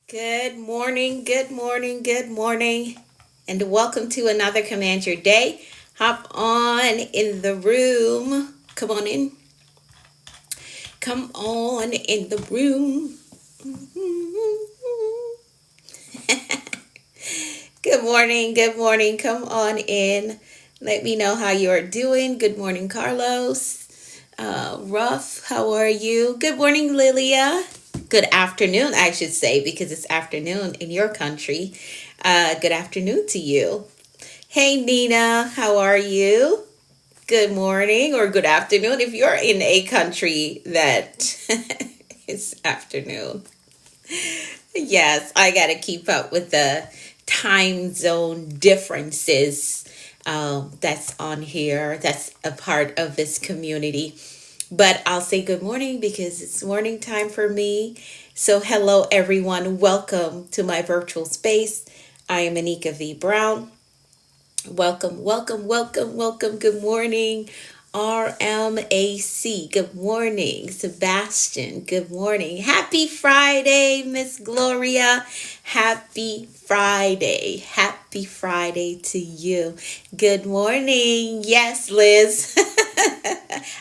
Good morning, good morning, good morning, and welcome to another Command Your Day. Hop on in the room. Come on in. Come on in the room. Good morning, good morning. Come on in. Let me know how you are doing. Good morning, Carlos. Ruff, how are you? Good morning, Lilia. Good afternoon, I should say, because it's afternoon in your country. Good afternoon to you. Hey, Nina, how are you? Good morning or good afternoon if you're in a country that is afternoon. Yes, I got to keep up with the time zone differences that's on here, that's a part of this community. But I'll say good morning because it's morning time for me. So, hello, everyone. Welcome to my virtual space. I am Anika V. Brown. Welcome, welcome, welcome, welcome. Good morning, RMAC. Good morning, Sebastian. Good morning. Happy Friday, Miss Gloria. Happy Friday. Happy Friday to you. Good morning. Yes, Liz.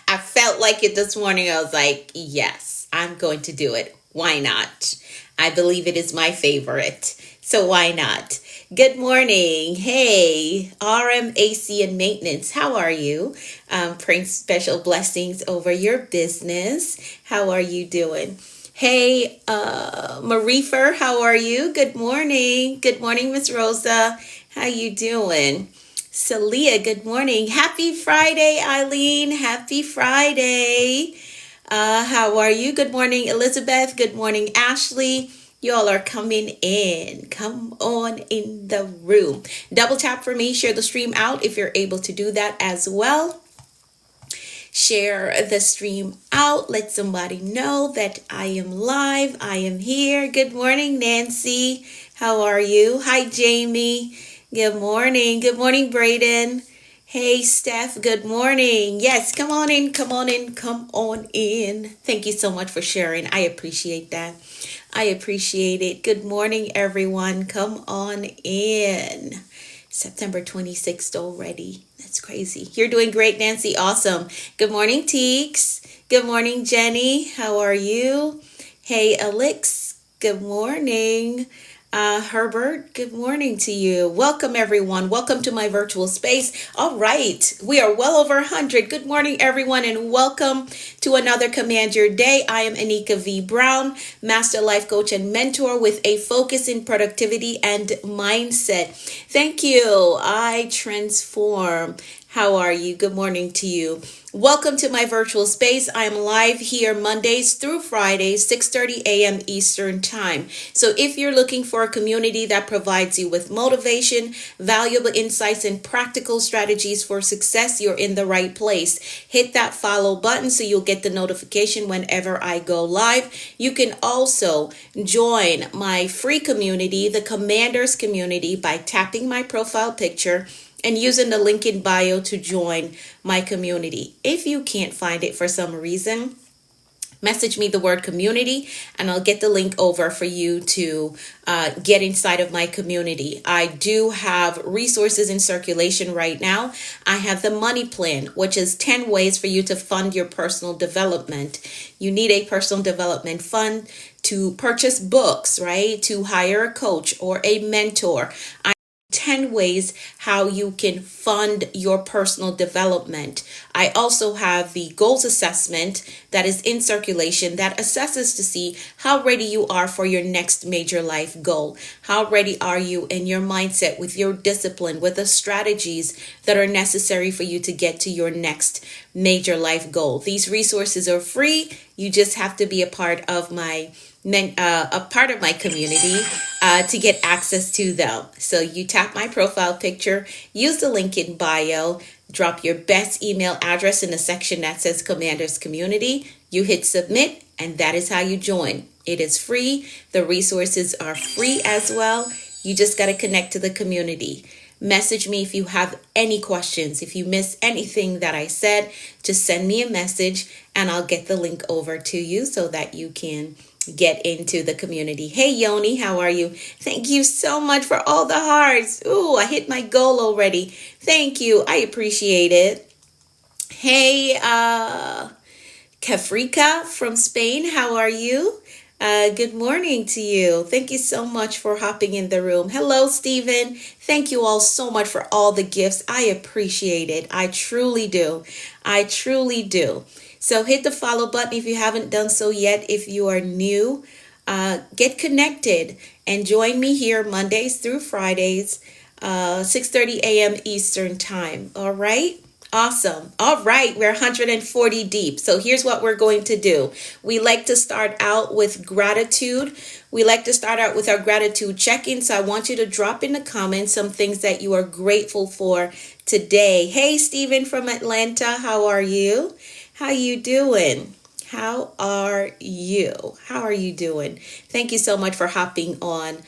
I felt like it this morning. I was like, yes, I'm going to do it. Why not? I believe it is my favorite. So why not? Good morning. Hey, RMAC and maintenance. How are you? Praying special blessings over your business. How are you doing? Hey, Marifer, how are you? Good morning. Good morning, Miss Rosa. How you doing? Celia, good morning. Happy Friday, Eileen. Happy Friday. How are you? Good morning, Elizabeth. Good morning, Ashley. Y'all are coming in. Come on in the room. Double tap for me. Share the stream out if you're able to do that as well. Share the stream out. Let somebody know that I am live. I am here. Good morning, Nancy. How are you? Hi, Jamie. Good morning. Good morning, Braden. Hey, Steph. Good morning. Yes, come on in. Come on in. Come on in. Thank you so much for sharing. I appreciate that. I appreciate it. Good morning, everyone. Come on in. September 26th already. That's crazy. You're doing great, Nancy. Awesome. Good morning, Teeks. Good morning, Jenny. How are you? Hey, Alix. Good morning. Herbert, good morning to you. Welcome, everyone. Welcome to my virtual space. All right. We are well over 100. Good morning, everyone, and welcome to another Command Your Day. I am Anika V. Brown, Master Life Coach and Mentor with a focus in productivity and mindset. Thank you. I transform. How are you? Good morning to you. Welcome to my virtual space. I am live here Mondays through Fridays, 6:30 a.m. Eastern Time. So if you're looking for a community that provides you with motivation, valuable insights, and practical strategies for success, you're in the right place. Hit that follow button so you'll get the notification whenever I go live. You can also join my free community, the Commanders Community, by tapping my profile picture and using the link in bio to join my community. If you can't find it for some reason, message me the word community and I'll get the link over for you to get inside of my community. I do have resources in circulation right now. I have the money plan, which is 10 ways for you to fund your personal development. You need a personal development fund to purchase books, right? To hire a coach or a mentor. 10 ways how you can fund your personal development. I also have the goals assessment that is in circulation that assesses to see how ready you are for your next major life goal. How ready are you in your mindset, with your discipline, with the strategies that are necessary for you to get to your next major life goal. These resources are free. You just have to be a part of my community to get access to them. So you tap my profile picture, use the link in bio, drop your best email address in the section that says Commanders Community. You hit submit, and that is how you join. It is free. The resources are free as well. You just got to connect to the community. Message me if you have any questions. If you miss anything that I said, just send me a message and I'll get the link over to you so that you can get into the community. Hey Yoni, how are you? Thank you so much for all the hearts. Ooh, I hit my goal already. Thank you. I appreciate it. Hey, Kafrika from Spain, how are you? Good morning to you. Thank you so much for hopping in the room. Hello, Stephen. Thank you all so much for all the gifts. I appreciate it. I truly do. I truly do. So hit the follow button if you haven't done so yet. If you are new, get connected and join me here Mondays through Fridays, 6:30 a.m. Eastern Time. All right? Awesome. All right, we're 140 deep. So here's what we're going to do. We like to start out with gratitude. We like to start out with our gratitude check-in. So I want you to drop in the comments some things that you are grateful for today. Hey, Stephen from Atlanta, how are you? How you doing? How are you? How are you doing? Thank you so much for hopping on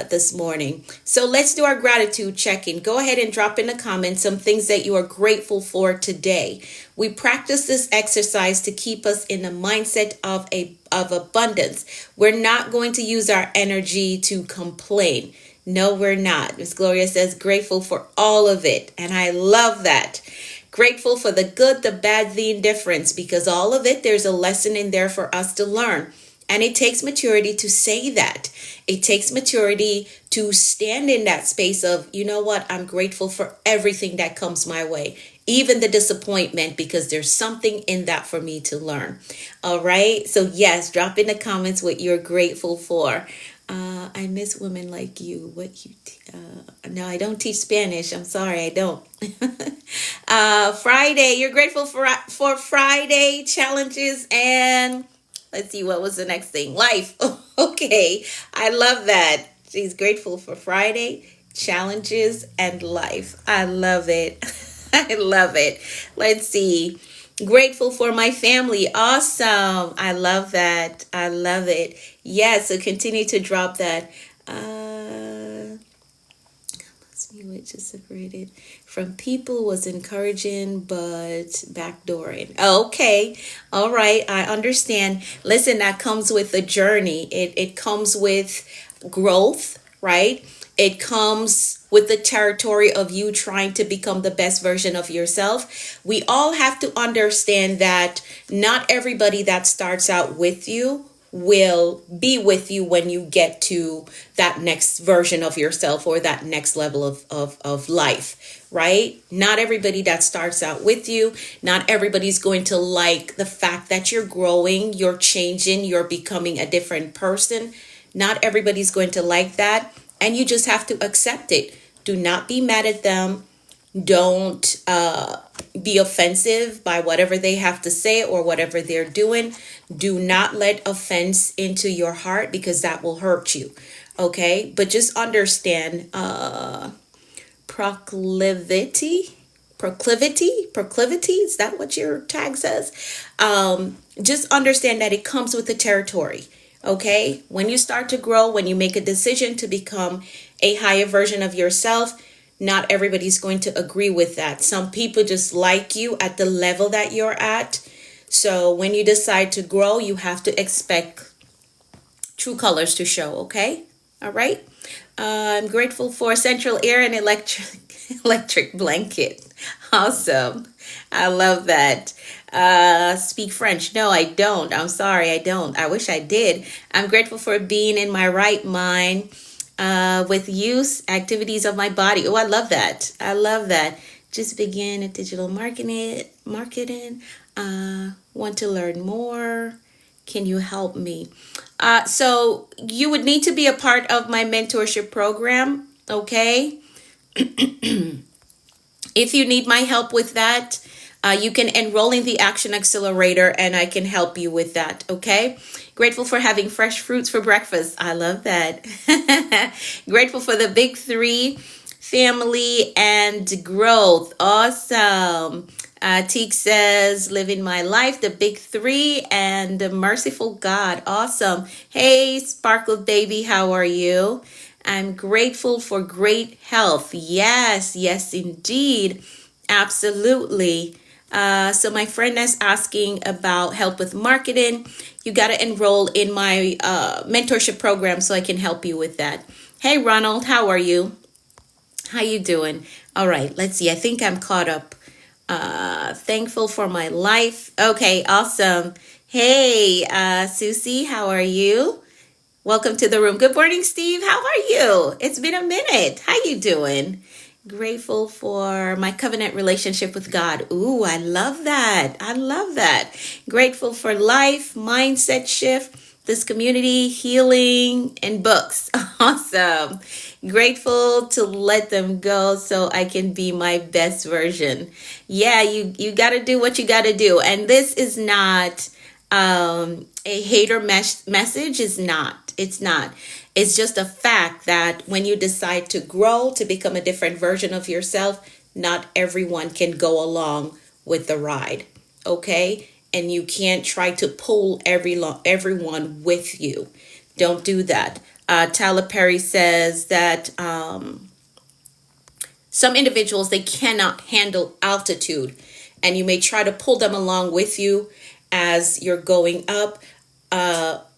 this morning. So let's do our gratitude check-in. Go ahead and drop in the comments some things that you are grateful for today. We practice this exercise to keep us in the mindset of abundance. We're not going to use our energy to complain. No, we're not. Miss Gloria says grateful for all of it. And I love that. Grateful for the good, the bad, the indifference, because all of it, there's a lesson in there for us to learn. And it takes maturity to say that. It takes maturity to stand in that space of, you know what, I'm grateful for everything that comes my way, even the disappointment, because there's something in that for me to learn. All right. So yes, drop in the comments what you're grateful for. I miss women like you. No, I don't teach Spanish. I'm sorry, I don't. Friday, you're grateful for Friday challenges and let's see, what was the next thing? Life. Okay, I love that. She's grateful for Friday challenges and life. I love it. I love it. Let's see. Grateful for my family. Awesome. I love that. I love it. Yes, so continue to drop that. Which is separated from people was encouraging but backdooring. Okay. All right. I understand. Listen, that comes with a journey. It comes with growth, right? It comes with the territory of you trying to become the best version of yourself. We all have to understand that not everybody that starts out with you will be with you when you get to that next version of yourself or that next level of life, right? Not everybody that starts out with you, not everybody's going to like the fact that you're growing, you're changing, you're becoming a different person. Not everybody's going to like that. And you just have to accept it. Do not be mad at them. Don't be offensive by whatever they have to say or whatever they're doing. Do not let offense into your heart because that will hurt you. Okay? But just understand proclivity, is that what your tag says? Just understand that it comes with the territory. Okay? When you start to grow, when you make a decision to become a higher version of yourself, not everybody's going to agree with that. Some people just like you at the level that you're at. So when you decide to grow, you have to expect true colors to show, okay? All right? I'm grateful for central air and electric blanket. Awesome. I love that. Speak French. No, I don't. I'm sorry, I don't. I wish I did. I'm grateful for being in my right mind. With use activities of my body. Oh, I love that. I love that. Just begin at digital marketing. Want to learn more? Can you help me? So you would need to be a part of my mentorship program. Okay. If you need my help with that, you can enroll in the Action Accelerator and I can help you with that. Okay. Grateful for having fresh fruits for breakfast. I love that. Grateful for the big three, family and growth. Awesome. Teek says, living my life, the big three and the merciful God. Awesome. Hey, Sparkle Baby, how are you? I'm grateful for great health. Yes, indeed. Absolutely. So my friend is asking about help with marketing. You got to enroll in my mentorship program so I can help you with that. Hey, Ronald, how are you? How you doing? All right, let's see. I think I'm caught up. Thankful for my life. Okay, awesome. Hey, Susie, how are you? Welcome to the room. Good morning, Steve. How are you? It's been a minute. How you doing? Grateful for my covenant relationship with God. Ooh, I love that. I love that. Grateful for life, mindset shift, this community, healing, and books. Awesome. Grateful to let them go so I can be my best version. Yeah, you got to do what you got to do. And this is not a hater message. Is not. It's not. It's just a fact that when you decide to grow, to become a different version of yourself, not everyone can go along with the ride. Okay? And you can't try to pull everyone with you. Don't do that. Tyler Perry says that some individuals, they cannot handle altitude, and you may try to pull them along with you as you're going up,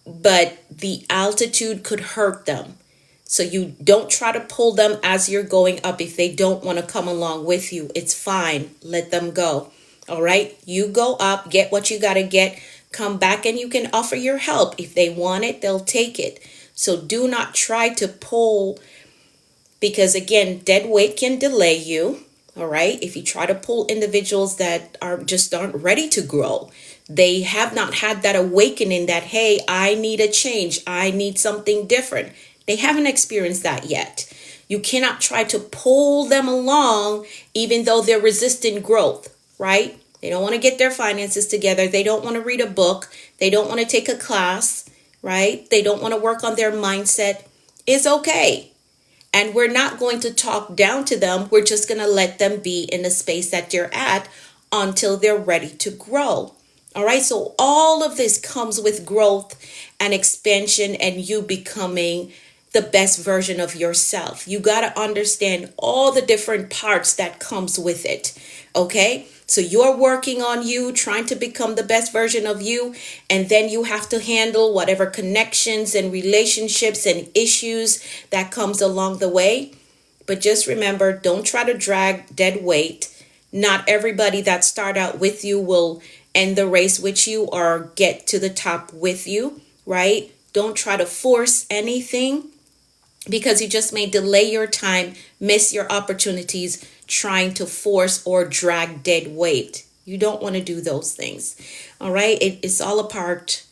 but the altitude could hurt them. So you don't try to pull them as you're going up. If they don't want to come along with you, it's fine. Let them go. All right. You go up, get what you got to get, come back, and you can offer your help. If they want it, they'll take it. So do not try to pull, because again, dead weight can delay you. All right. If you try to pull individuals that aren't ready to grow, they have not had that awakening that, hey, I need a change. I need something different. They haven't experienced that yet. You cannot try to pull them along even though they're resisting growth, right? They don't want to get their finances together. They don't want to read a book. They don't want to take a class, right? They don't want to work on their mindset. It's okay. And we're not going to talk down to them. We're just going to let them be in the space that you're at until they're ready to grow. All right. So all of this comes with growth and expansion and you becoming the best version of yourself. You got to understand all the different parts that comes with it. Okay. So you're working on you, trying to become the best version of you. And then you have to handle whatever connections and relationships and issues that comes along the way. But just remember, don't try to drag dead weight. Not everybody that start out with you will end the race with you or get to the top with you, right? Don't try to force anything, because you just may delay your time, miss your opportunities trying to force or drag dead weight. You don't want to do those things. All right. It's all a part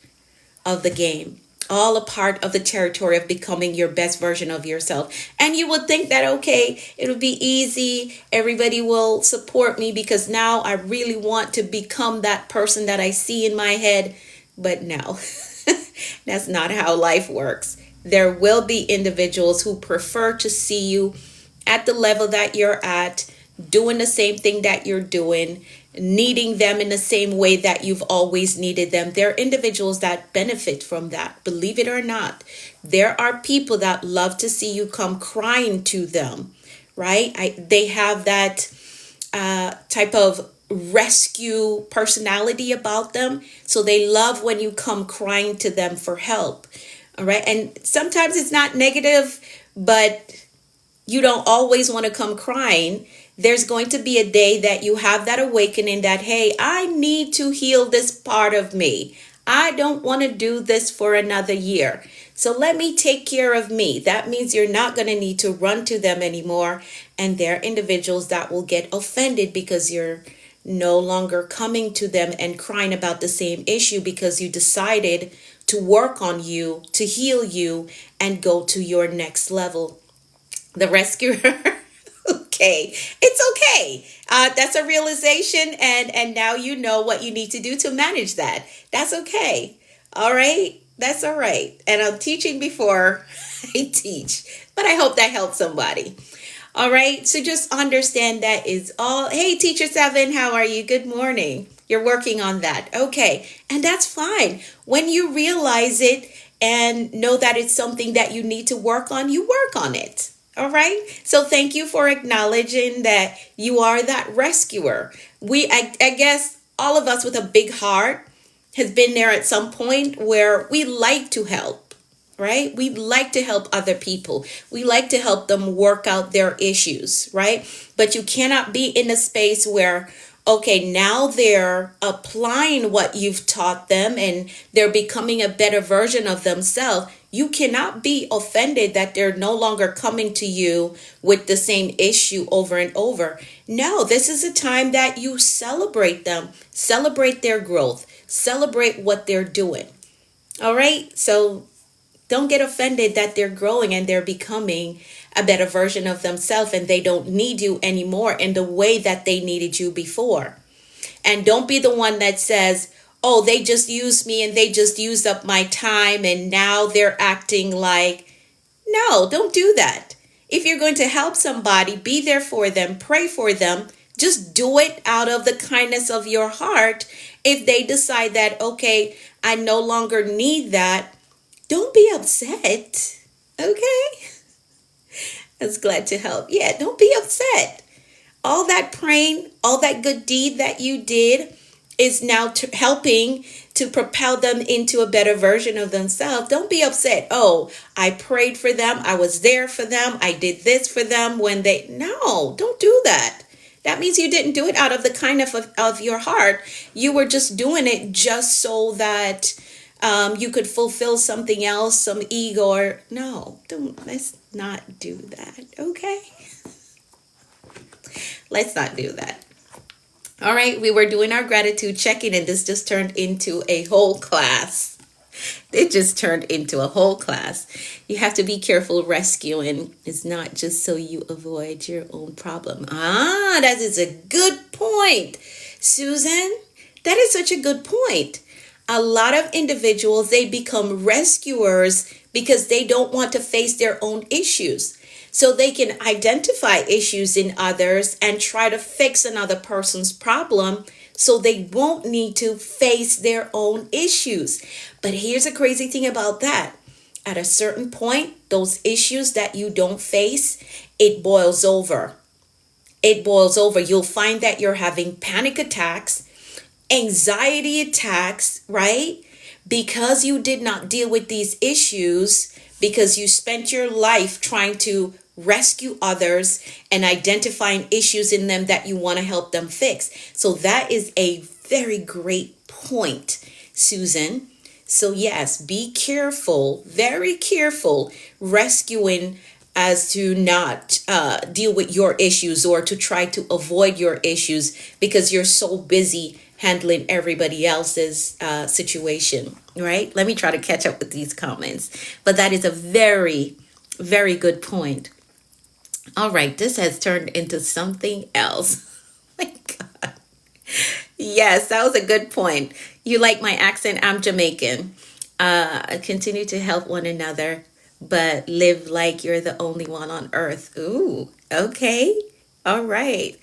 of the game, all a part of the territory of becoming your best version of yourself. And you would think that, okay, it'll be easy. Everybody will support me because now I really want to become that person that I see in my head. But no, that's not how life works. There will be individuals who prefer to see you at the level that you're at, doing the same thing that you're doing, needing them in the same way that you've always needed them. There are individuals that benefit from that. Believe it or not, there are people that love to see you come crying to them, right? They have that type of rescue personality about them. So they love when you come crying to them for help. All right. And sometimes it's not negative, but you don't always want to come crying. There's going to be a day that you have that awakening that, hey, I need to heal this part of me. I don't want to do this for another year. So let me take care of me. That means you're not going to need to run to them anymore. And there are individuals that will get offended because you're no longer coming to them and crying about the same issue, because you decided to work on you, to heal you, and go to your next level. The rescuer. Okay, it's okay. That's a realization, and now you know what you need to do to manage that. That's okay. All right, that's all right. And I'm teaching before I teach, but I hope that helps somebody. All right, so just understand that is all. Hey, Teacher Seven, how are you? Good morning. You're working on that. Okay, and that's fine. When you realize it and know that it's something that you need to work on, you work on it. All right. So thank you for acknowledging that you are that rescuer. I guess all of us with a big heart has been there at some point where we like to help, right? We like to help other people. We like to help them work out their issues, right? But you cannot be in a space where, okay, now they're applying what you've taught them and they're becoming a better version of themselves. You cannot be offended that they're no longer coming to you with the same issue over and over. No, this is a time that you celebrate them, celebrate their growth, celebrate what they're doing. All right? So don't get offended that they're growing and they're becoming a better version of themselves and they don't need you anymore in the way that they needed you before. And don't be the one that says, oh, they just used me and they just used up my time and now they're acting like, no, don't do that. If you're going to help somebody, be there for them, pray for them. Just do it out of the kindness of your heart. If they decide that, okay, I no longer need that, don't be upset. Okay? I was glad to help. Yeah, don't be upset. All that praying, all that good deed that you did is now helping to propel them into a better version of themselves. Don't be upset. Oh, I prayed for them. I was there for them. I did this for them when they... No, don't do that. That means you didn't do it out of the kindness of your heart. You were just doing it just so that you could fulfill something else, some ego. Or no, don't. Let's not do that. Okay? Let's not do that. All right, we were doing our gratitude check-in and this just turned into a whole class. It just turned into a whole class. You have to be careful. Rescuing is not just so you avoid your own problem. That is a good point, Susan. That is such a good point. A lot of individuals, they become rescuers because they don't want to face their own issues. So they can identify issues in others and try to fix another person's problem so they won't need to face their own issues. But here's a crazy thing about that. At a certain point, those issues that you don't face, it boils over. It boils over. You'll find that you're having panic attacks, anxiety attacks, right? Because you did not deal with these issues, because you spent your life trying to rescue others and identifying issues in them that you want to help them fix. So that is a very great point, Susan. So yes, be careful, very careful, rescuing as to not deal with your issues or to try to avoid your issues because you're so busy handling everybody else's situation, right? Let me try to catch up with these comments. But that is a very, very good point. All right, this has turned into something else. My God. Yes, that was a good point. You like my accent? I'm Jamaican. Continue to help one another, but live like you're the only one on earth. Ooh, okay. All right.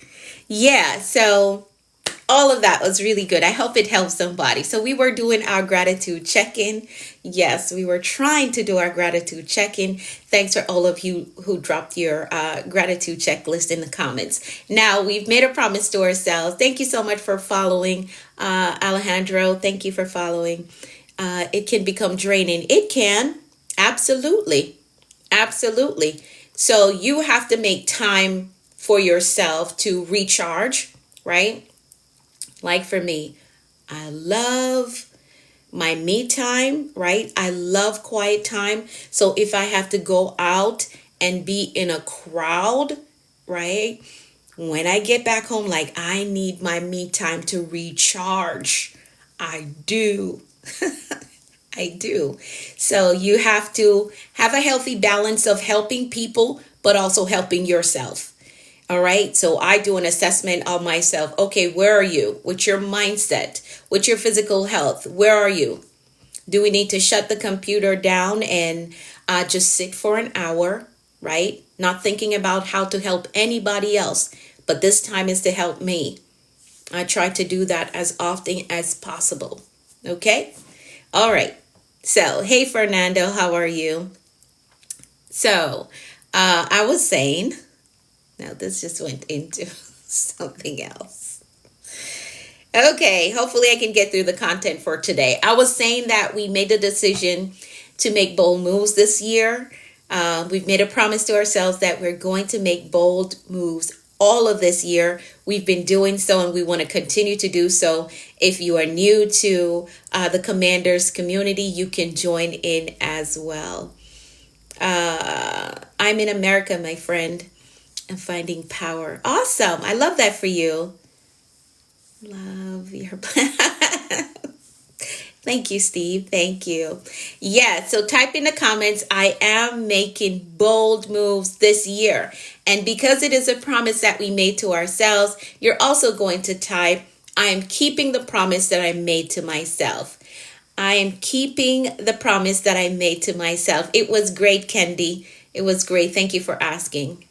Yeah, so all of that was really good. I hope it helps somebody. So we were doing our gratitude check-in. Yes, we were trying to do our gratitude check-in. Thanks for all of you who dropped your gratitude checklist in the comments. Now, we've made a promise to ourselves. Thank you so much for following, Alejandro. Thank you for following. It can become draining. It can. Absolutely. Absolutely. So you have to make time for yourself to recharge, right? Like for me, I love my me time, right? I love quiet time. So if I have to go out and be in a crowd, right? When I get back home, like I need my me time to recharge. I do. I do. So you have to have a healthy balance of helping people, but also helping yourself. All right. So I do an assessment of myself. Okay, where are you? What's your mindset? What's your physical health? Where are you? Do we need to shut the computer down and just sit for an hour, right? Not thinking about how to help anybody else, but this time is to help me. I try to do that as often as possible. Okay. All right. So, hey, Fernando, how are you? So, I was saying, now this just went into something else. Okay, hopefully I can get through the content for today. I was saying that we made the decision to make bold moves this year. We've made a promise to ourselves that we're going to make bold moves all of this year. We've been doing so and we want to continue to do so. If you are new to the Commanders community, you can join in as well. I'm in America, my friend. I'm finding power. Awesome. I love that for you. Love your Thank you, Steve. Thank you. Yeah, so type in the comments, I am making bold moves this year. And because it is a promise that we made to ourselves, you're also going to type, I am keeping the promise that I made to myself. I am keeping the promise that I made to myself. It was great, Kendi. It was great. Thank you for asking.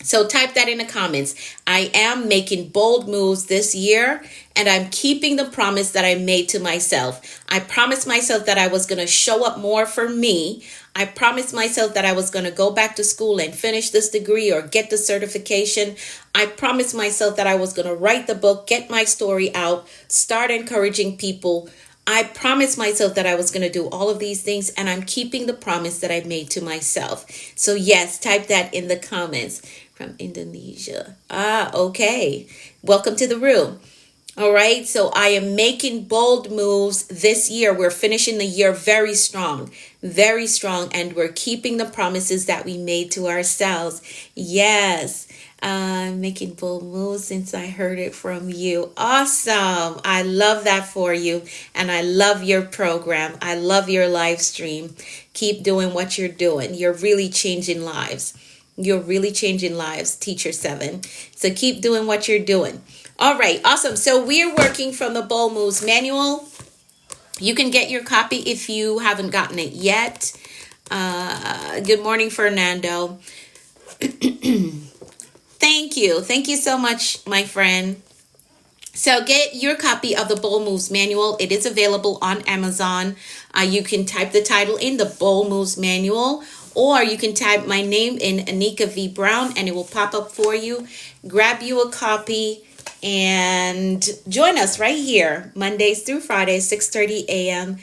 So type that in the comments. I am making bold moves this year and I'm keeping the promise that I made to myself. I promised myself that I was going to show up more for me. I promised myself that I was going to go back to school and finish this degree or get the certification. I promised myself that I was going to write the book, get my story out, start encouraging people. I promised myself that I was going to do all of these things and I'm keeping the promise that I made to myself. So yes, type that in the comments. From Indonesia. Okay. Welcome to the room. All right. So I am making bold moves this year. We're finishing the year very strong, and we're keeping the promises that we made to ourselves. Yes. I'm making bold moves since I heard it from you. Awesome. I love that for you. And I love your program. I love your live stream. Keep doing what you're doing. You're really changing lives. You're really changing lives, Teacher 7. So keep doing what you're doing. All right, awesome. So we're working from the Bold Moves Manual. You can get your copy if you haven't gotten it yet. Good morning, Fernando. Thank you. Thank you so much, my friend. So get your copy of the Bold Moves Manual. It is available on Amazon. You can type the title in, the Bold Moves Manual, or you can type my name in Anika V. Brown and it will pop up for you. Grab you a copy and join us right here, Mondays through Fridays, 6:30 a.m.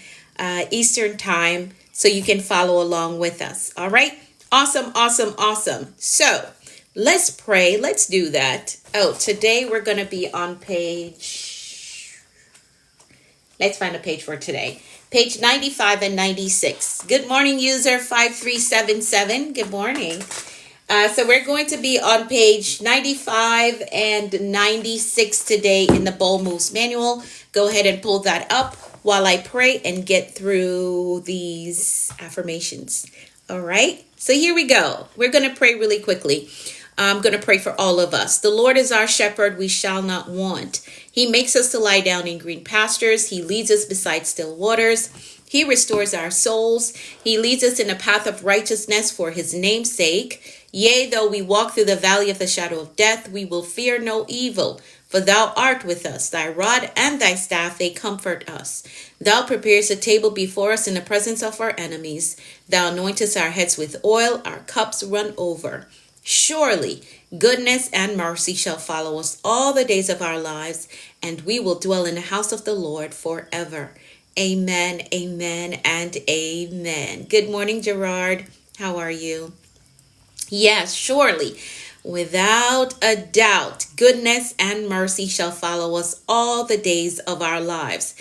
Eastern Time, so you can follow along with us. All right? Awesome, awesome, awesome. So let's pray. Let's do that. Oh, today we're going to be on page... Let's find a page for today. Page 95 and 96. Good morning, user 5377. Good morning. So we're going to be on page 95 and 96 today in the Bold Moves Manual. Go ahead and pull that up while I pray and get through these affirmations. All right. So here we go. We're going to pray really quickly. I'm going to pray for all of us. The Lord is our shepherd, we shall not want. He makes us to lie down in green pastures. He leads us beside still waters. He restores our souls. He leads us in a path of righteousness for his name's sake. Yea, though we walk through the valley of the shadow of death, we will fear no evil. For thou art with us, thy rod and thy staff, they comfort us. Thou preparest a table before us in the presence of our enemies. Thou anointest our heads with oil, our cups run over. Surely goodness and mercy shall follow us all the days of our lives, and we will dwell in the house of the Lord forever. Amen, amen, and amen. Good morning, Gerard. How are you? Yes, surely, without a doubt, goodness and mercy shall follow us all the days of our lives.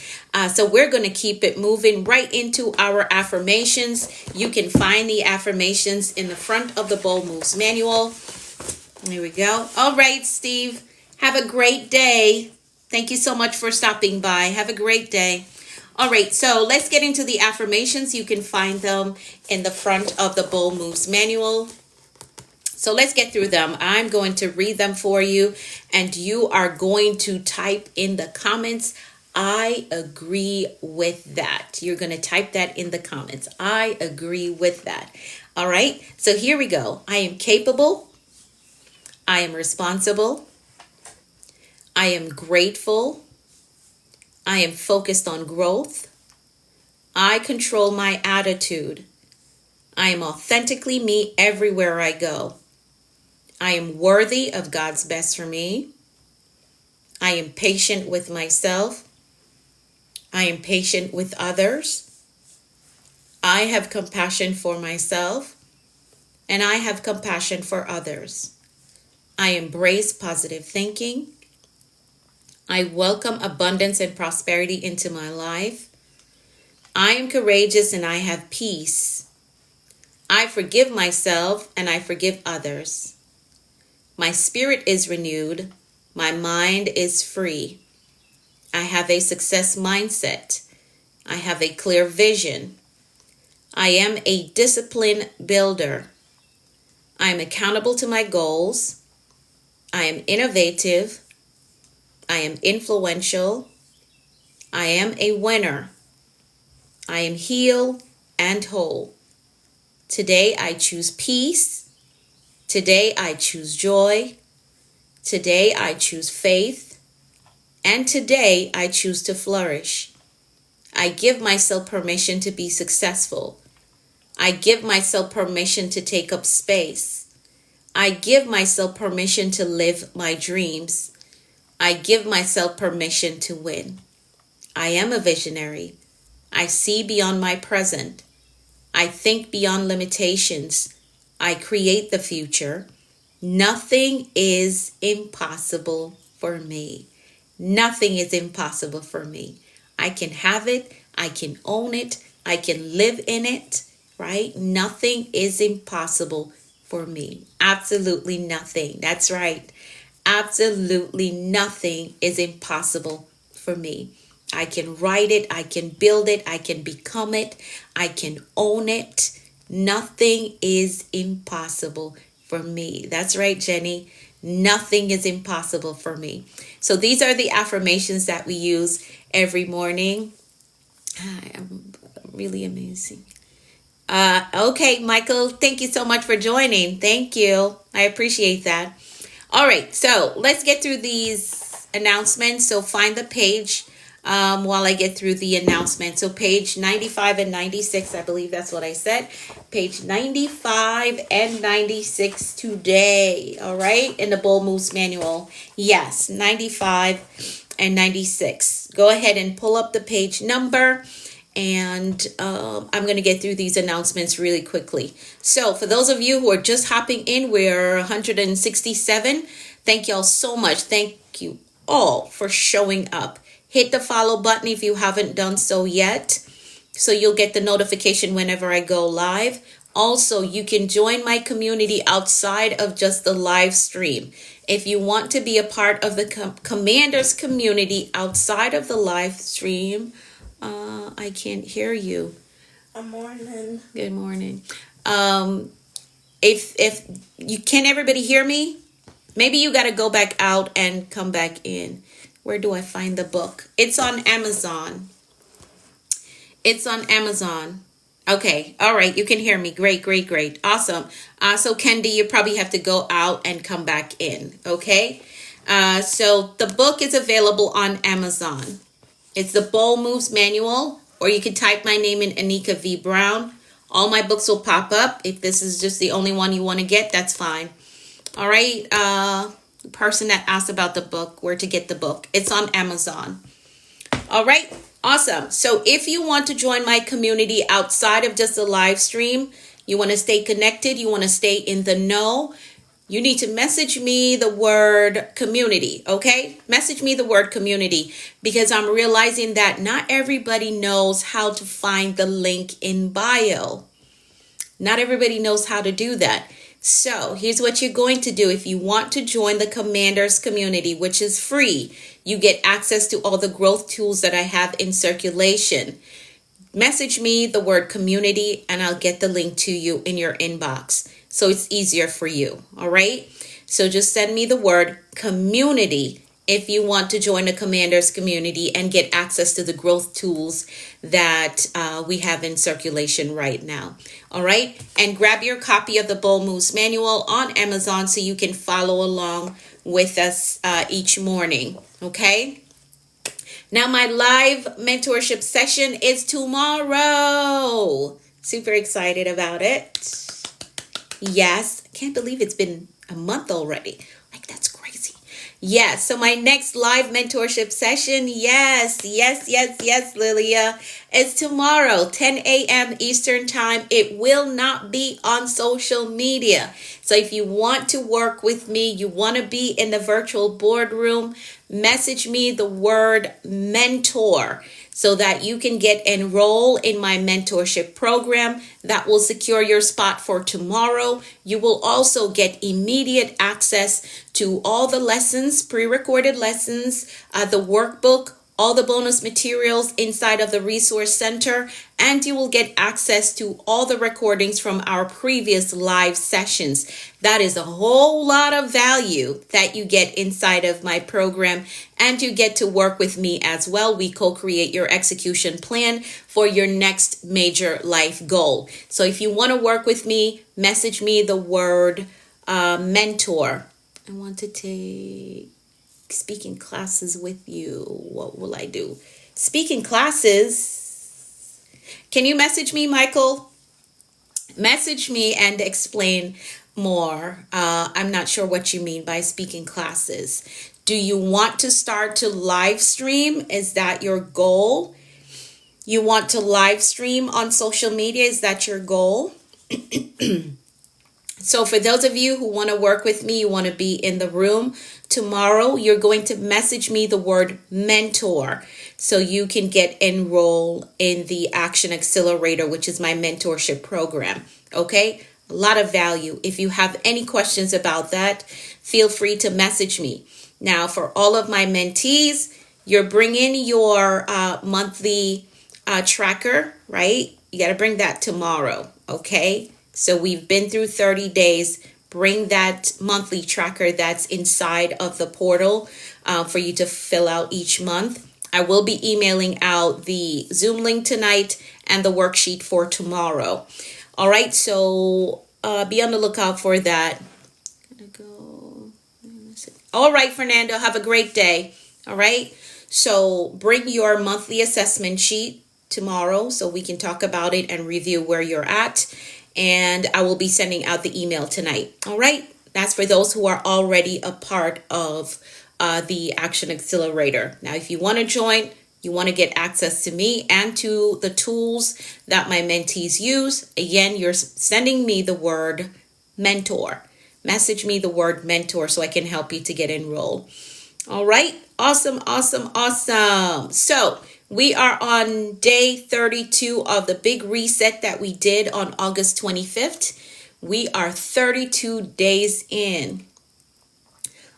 So we're going to keep it moving right into our affirmations. You can find the affirmations in the front of the Bold Moves Manual. Here we go. All right, Steve. Have a great day. Thank you so much for stopping by. Have a great day. All right, so let's get into the affirmations. You can find them in the front of the Bold Moves Manual. So let's get through them. I'm going to read them for you, and you are going to type in the comments, I agree with that. You're going to type that in the comments. I agree with that. All right, so here we go. I am capable. I am responsible. I am grateful. I am focused on growth. I control my attitude. I am authentically me everywhere I go. I am worthy of God's best for me. I am patient with myself. I am patient with others. I have compassion for myself, and I have compassion for others. I embrace positive thinking. I welcome abundance and prosperity into my life. I am courageous and I have peace. I forgive myself and I forgive others. My spirit is renewed. My mind is free. I have a success mindset. I have a clear vision. I am a discipline builder. I am accountable to my goals. I am innovative. I am influential. I am a winner. I am healed and whole. Today I choose peace. Today I choose joy. Today I choose faith. And today I choose to flourish. I give myself permission to be successful. I give myself permission to take up space. I give myself permission to live my dreams. I give myself permission to win. I am a visionary. I see beyond my present. I think beyond limitations. I create the future. Nothing is impossible for me. Nothing is impossible for me. I can have it. I can own it. I can live in it, right? Nothing is impossible for me. Absolutely nothing. That's right. Absolutely nothing is impossible for me. I can write it. I can build it. I can become it. I can own it. Nothing is impossible for me. That's right, Jenny. Nothing is impossible for me. So these are the affirmations that we use every morning. I'm really amazing. Okay, Michael, thank you so much for joining. Thank you. I appreciate that. All right, so let's get through these announcements. So find the page while I get through the announcement. So page 95 and 96, I believe that's what I said. Page 95 and 96 today, all right, in the Bold Moves Manual. Yes, 95 and 96. Go ahead and pull up the page number. And I'm going to get through these announcements really quickly. So for those of you who are just hopping in, we're 167. Thank y'all so much. Thank you all for showing up. Hit the follow button if you haven't done so yet, so you'll get the notification whenever I go live. Also, you can join my community outside of just the live stream. If you want to be a part of the Commanders community outside of the live stream, I can't hear you. Good morning. Good morning. If you can, everybody hear me? Maybe you got to go back out and come back in. Where do I find the book? It's on Amazon. It's on Amazon. Okay. All right. You can hear me. Great, great, great. Awesome. So Kendi, you probably have to go out and come back in. Okay. So the book is available on Amazon. It's the Bold Moves Manual, or you can type my name in, Anika V. Brown. All my books will pop up. If this is just the only one you want to get, that's fine. All right. The person that asked about the book, where to get the book, it's on Amazon. All right. Awesome. So if you want to join my community outside of just a live stream, you want to stay connected, you want to stay in the know, you need to message me the word community, okay? Message me the word community, because I'm realizing that not everybody knows how to find the link in bio. Not everybody knows how to do that. So here's what you're going to do. If you want to join the Commanders community, which is free, you get access to all the growth tools that I have in circulation. Message me the word community and I'll get the link to you in your inbox, so it's easier for you. All right. So just send me the word community if you want to join the Commanders community and get access to the growth tools that we have in circulation right now. All right. And grab your copy of the Bold Moves Manual on Amazon so you can follow along with us each morning. Okay. Now, my live mentorship session is tomorrow. Super excited about it. Yes, can't believe it's been a month already. Like, that's crazy. Yes, so my next live mentorship session, yes, Lilia, is tomorrow, 10 a.m. Eastern Time. It will not be on social media. So if you want to work with me, you want to be in the virtual boardroom, message me the word mentor so that you can get enrolled in my mentorship program that will secure your spot for tomorrow. You will also get immediate access to all the lessons, pre-recorded lessons, the workbook, all the bonus materials inside of the resource center, and you will get access to all the recordings from our previous live sessions. That is a whole lot of value that you get inside of my program, and you get to work with me as well. We co-create your execution plan for your next major life goal. So if you want to work with me, message me the word mentor. I want to take speaking classes with you. What will I do? Speaking classes. Can you message me, Michael? Message me and explain more. I'm not sure what you mean by speaking classes. Do you want to start to live stream? Is that your goal? You want to live stream on social media? Is that your goal? So for those of you who want to work with me, you want to be in the room tomorrow, you're going to message me the word mentor so you can get enrolled in the Action Accelerator, which is my mentorship program. Okay? A lot of value. If you have any questions about that, feel free to message me. Now, for all of my mentees, you're bringing your monthly tracker, right? You got to bring that tomorrow. Okay? So we've been through 30 days. Bring that monthly tracker that's inside of the portal for you to fill out each month. I will be emailing out the Zoom link tonight and the worksheet for tomorrow. All right, so be on the lookout for that. All right, Fernando, have a great day. All right, so bring your monthly assessment sheet tomorrow so we can talk about it and review where you're at. And I will be sending out the email tonight. All right. That's for those who are already a part of the Action Accelerator. Now, if you want to join, you want to get access to me and to the tools that my mentees use. Again, you're sending me the word mentor. Message me the word mentor so I can help you to get enrolled. All right. Awesome. So we are on day 32 of the big reset that we did on August 25th. We are 32 days in.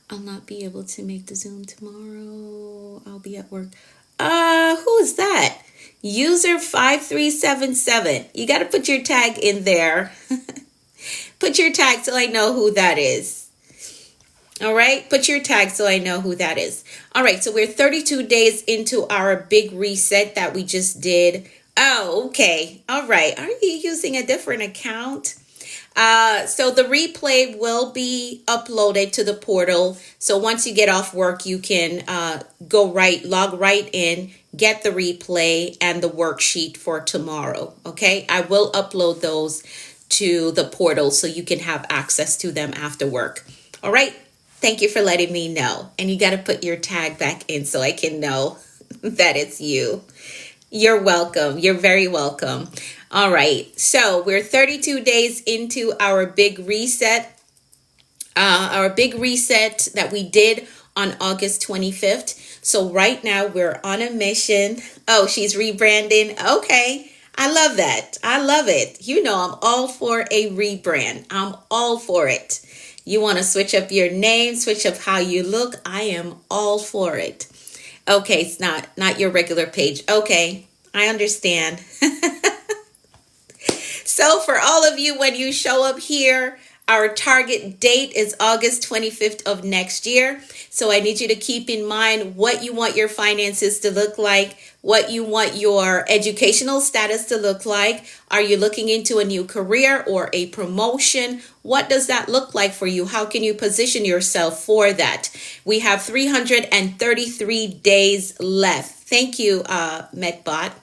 I'll not be able to make the Zoom tomorrow. I'll be at work. Who is that? User 5377. You got to put your tag in there. Put your tag so I know who that is. All right, put your tag so I know who that is. All right, so we're 32 days into our big reset that we just did. Oh, okay. All right. Are you using a different account? So the replay will be uploaded to the portal. So once you get off work, you can log right in, get the replay and the worksheet for tomorrow. Okay, I will upload those to the portal so you can have access to them after work. All right. Thank you for letting me know. And you got to put your tag back in so I can know that it's you. You're welcome. You're very welcome. All right. So we're 32 days into our big reset. Our big reset that we did on August 25th. So right now we're on a mission. Oh, she's rebranding. Okay. I love that. I love it. You know, I'm all for a rebrand. I'm all for it. You want to switch up your name, switch up how you look. I am all for it. Okay, it's not your regular page. Okay, I understand. So for all of you, when you show up here, our target date is August 25th of next year. So I need you to keep in mind what you want your finances to look like, what you want your educational status to look like. Are you looking into a new career or a promotion? What does that look like for you? How can you position yourself for that? We have 333 days left. Thank you, MetBot.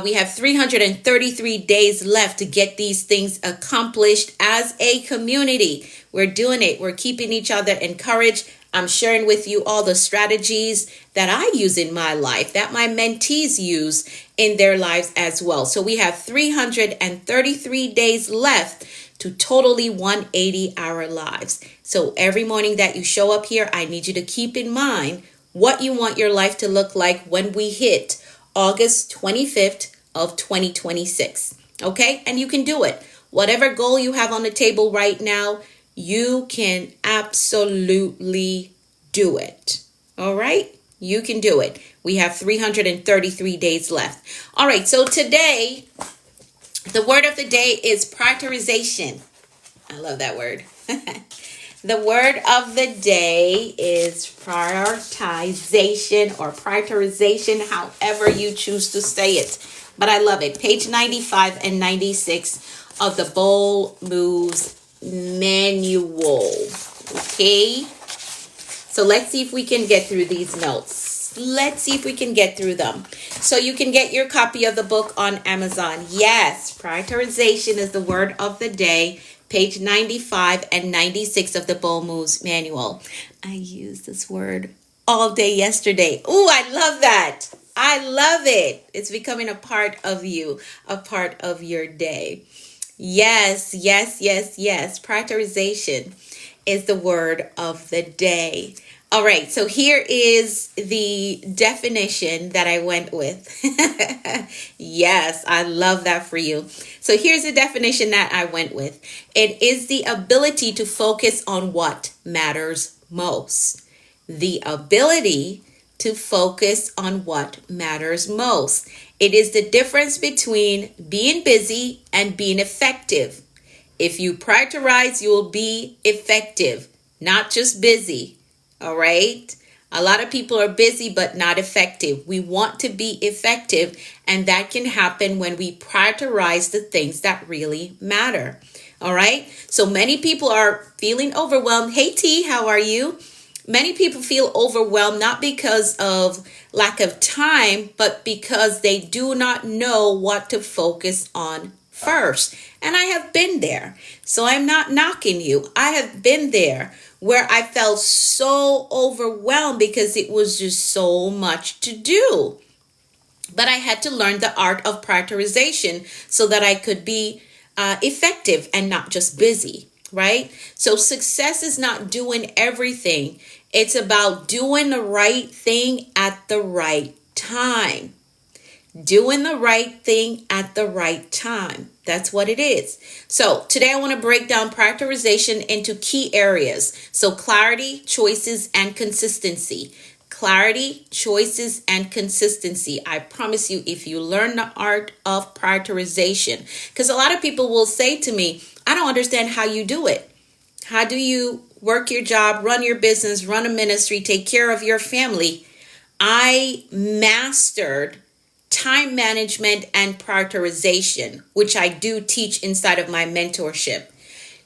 We have 333 days left to get these things accomplished as a community. We're doing it. We're keeping each other encouraged. I'm sharing with you all the strategies that I use in my life, that my mentees use in their lives as well. So we have 333 days left to totally 180 our lives. So every morning that you show up here, I need you to keep in mind what you want your life to look like when we hit August 25th of 2026. Okay? And you can do it. Whatever goal you have on the table right now, you can absolutely do it. All right? You can do it. We have 333 days left. All right. So today, the word of the day is prioritization. I love that word. The word of the day is prioritization or prioritization, however you choose to say it. But I love it. Page 95 and 96 of the Bold Moves Manual. Okay? So let's see if we can get through these notes. Let's see if we can get through them. So you can get your copy of the book on Amazon. Yes, prioritization is the word of the day. Page 95 and 96 of the Bold Moves Manual. I used this word all day yesterday. Ooh, I love that. I love it. It's becoming a part of you, a part of your day. Yes, yes, yes, yes. Prioritization is the word of the day. All right, so here is the definition that I went with. Yes, I love that for you. So here's the definition that I went with. It is the ability to focus on what matters most. The ability to focus on what matters most. It is the difference between being busy and being effective. If you prioritize, you will be effective, not just busy. All right. A lot of people are busy but not effective. We want to be effective, and that can happen when we prioritize the things that really matter. All right. So many people are feeling overwhelmed. Hey T, how are you? Many people feel overwhelmed not because of lack of time, but because they do not know what to focus on first. And I have been there. So I'm not knocking you. I have been there where I felt so overwhelmed because it was just so much to do. But I had to learn the art of prioritization so that I could be effective and not just busy, right? So success is not doing everything. It's about doing the right thing at the right time. Doing the right thing at the right time. That's what it is. So today I want to break down prioritization into key areas. So clarity, choices, and consistency. Clarity, choices, and consistency. I promise you, if you learn the art of prioritization, because a lot of people will say to me, I don't understand how you do it. How do you work your job, run your business, run a ministry, take care of your family? I mastered time management and prioritization, which I do teach inside of my mentorship.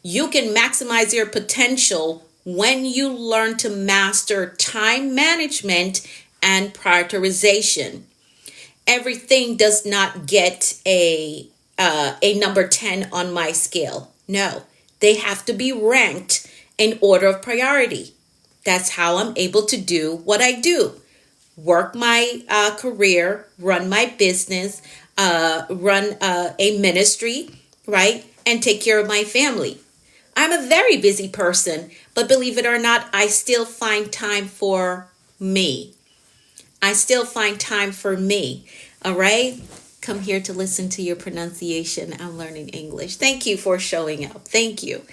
You can maximize your potential when you learn to master time management and prioritization. Everything does not get a number 10 on my scale. No, they have to be ranked in order of priority. That's how I'm able to do what I do. Work my career, run my business, run a ministry, right? And take care of my family. I'm a very busy person, but believe it or not, I still find time for me. I still find time for me. All right? Come here to listen to your pronunciation. I'm learning English. Thank you for showing up. Thank you.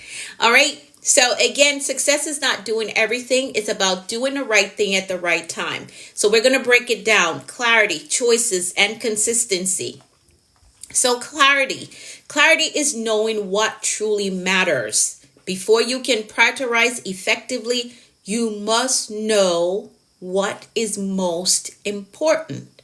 All right. So again, success is not doing everything. It's about doing the right thing at the right time. So we're going to break it down. Clarity, choices, and consistency. So clarity is knowing what truly matters. Before you can prioritize effectively, you must know what is most important,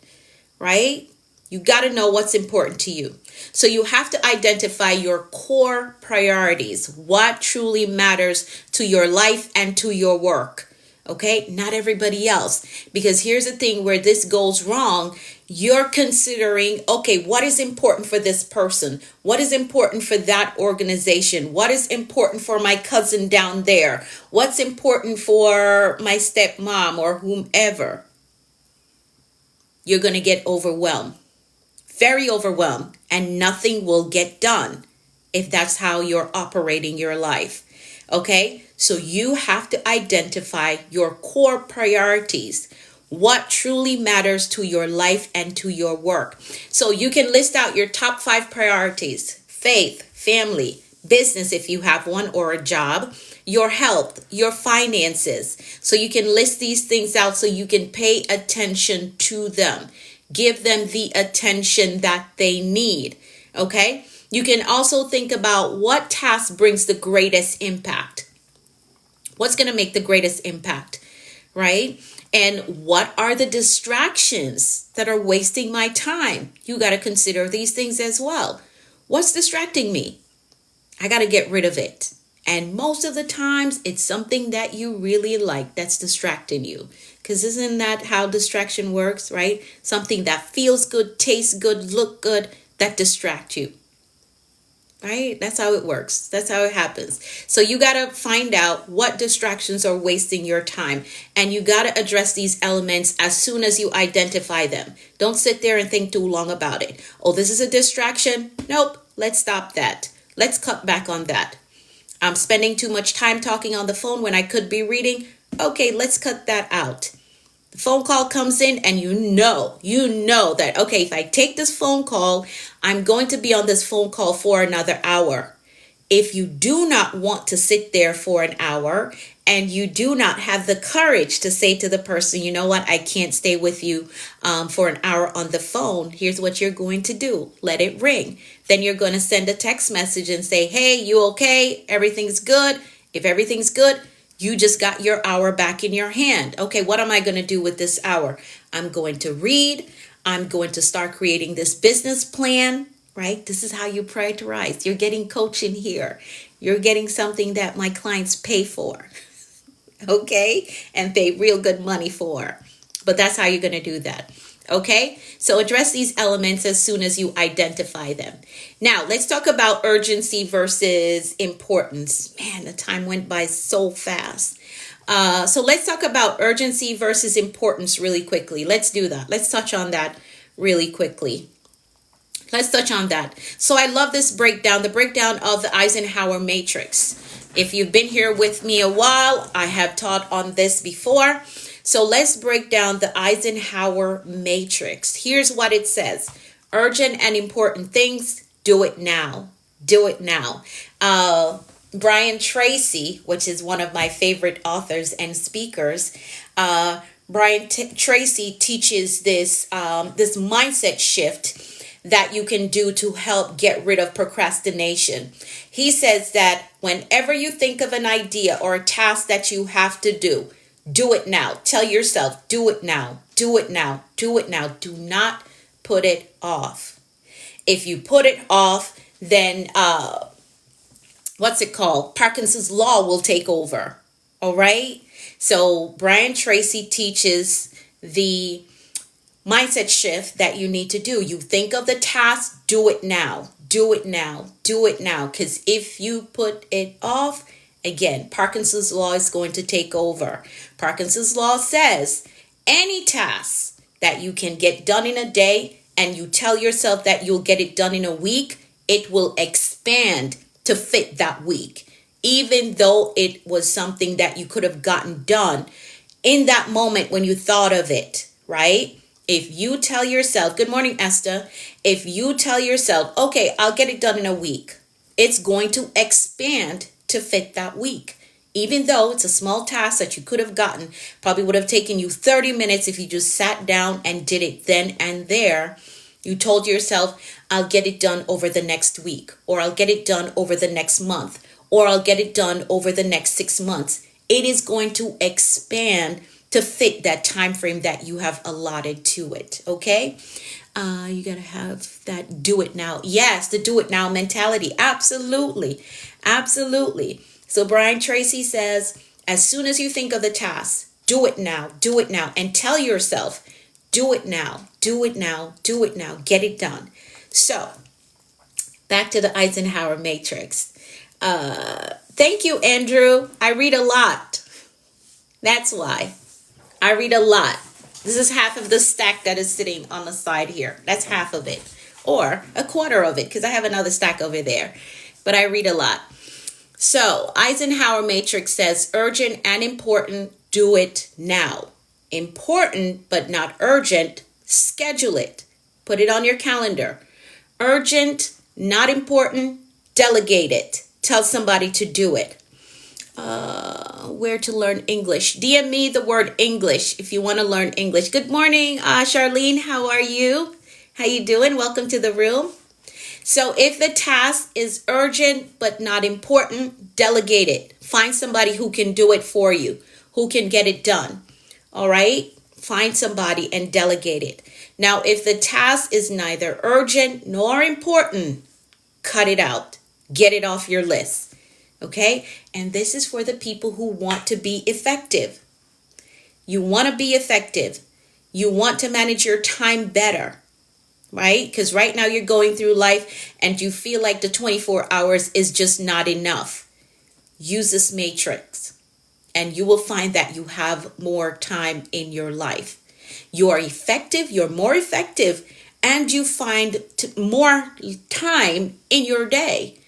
right? You got to know what's important to you. So you have to identify your core priorities, what truly matters to your life and to your work. Okay, not everybody else. Because here's the thing where this goes wrong. You're considering, okay, what is important for this person? What is important for that organization? What is important for my cousin down there? What's important for my stepmom or whomever? You're going to get overwhelmed, very overwhelmed, and nothing will get done if that's how you're operating your life. Okay, so you have to identify your core priorities, what truly matters to your life and to your work. So you can list out your top 5 priorities: faith, family, business if you have one or a job, your health, your finances. So you can list these things out so you can pay attention to them. Give them the attention that they need. Okay? You can also think about what task brings the greatest impact. What's going to make the greatest impact, right? And what are the distractions that are wasting my time? You got to consider these things as well. What's distracting me? I got to get rid of it. And most of the times it's something that you really like that's distracting you. Because isn't that how distraction works, right? Something that feels good, tastes good, look good, that distract you. Right? That's how it works. That's how it happens. So you got to find out what distractions are wasting your time. And you got to address these elements as soon as you identify them. Don't sit there and think too long about it. Oh, this is a distraction. Nope. Let's stop that. Let's cut back on that. I'm spending too much time talking on the phone when I could be reading. Okay, let's cut that out. The phone call comes in and you know that, okay, if I take this phone call, I'm going to be on this phone call for another hour. If you do not want to sit there for an hour and you do not have the courage to say to the person, you know what, I can't stay with you for an hour on the phone, here's what you're going to do. Let it ring. Then you're going to send a text message and say, hey, you okay? Everything's good. If everything's good, you just got your hour back in your hand. Okay, what am I going to do with this hour? I'm going to read. I'm going to start creating this business plan, right? This is how you prioritize. You're getting coaching here. You're getting something that my clients pay for, okay? And pay real good money for. But that's how you're going to do that. Okay, so address these elements as soon as you identify them. Now, let's talk about urgency versus importance. Man, the time went by so fast. So let's talk about urgency versus importance really quickly. Let's do that. Let's touch on that really quickly. Let's touch on that. So I love this breakdown, the breakdown of the Eisenhower matrix. If you've been here with me a while, I have taught on this before. So let's break down the Eisenhower matrix. Here's what it says. Urgent and important things, do it now. Do it now. Brian Tracy, which is one of my favorite authors and speakers, Brian Tracy teaches this mindset shift that you can do to help get rid of procrastination. He says that whenever you think of an idea or a task that you have to do it now. Tell yourself, do it now, do it now, do it now. Do not put it off. If you put it off, then what's it called? Parkinson's law will take over. All right. So Brian Tracy teaches the mindset shift that you need to do. You think of the task, do it now, do it now, do it now. Because if you put it off, again, Parkinson's law is going to take over. Parkinson's law says any task that you can get done in a day and you tell yourself that you'll get it done in a week, it will expand to fit that week, even though it was something that you could have gotten done in that moment when you thought of it, right? If you tell yourself, good morning, Esther. If you tell yourself, okay, I'll get it done in a week, it's going to expand to fit that week. Even though it's a small task that you could have gotten, probably would have taken you 30 minutes if you just sat down and did it then and there. You told yourself, I'll get it done over the next week, or I'll get it done over the next month, or I'll get it done over the next 6 months. It is going to expand to fit that time frame that you have allotted to it. Okay? You got to have that do it now. Yes, the do it now mentality. Absolutely. Absolutely. So Brian Tracy says, as soon as you think of the task, Do it now. Do it now. And tell yourself, do it now. Do it now. Do it now. Get it done. So, back to the Eisenhower matrix. Thank you, Andrew. I read a lot. That's why. I read a lot. This is half of the stack that is sitting on the side here. That's half of it. Or a quarter of it, because I have another stack over there. But I read a lot. So, Eisenhower matrix says, urgent and important, do it now. Important but not urgent, schedule it. Put it on your calendar. Urgent, not important, delegate it. Tell somebody to do it. Where to learn English? DM me the word English if you want to learn English. Good morning, Charlene. How are you? How you doing? Welcome to the room. So if the task is urgent but not important, delegate it. Find somebody who can do it for you, who can get it done. All right? Find somebody and delegate it. Now, if the task is neither urgent nor important, cut it out. Get it off your list. Okay? And this is for the people who want to be effective. You want to be effective. You want to manage your time better. Right? Because right now you're going through life and you feel like the 24 hours is just not enough. Use this matrix and you will find that you have more time in your life. You are effective, you're more effective, and you find more time in your day.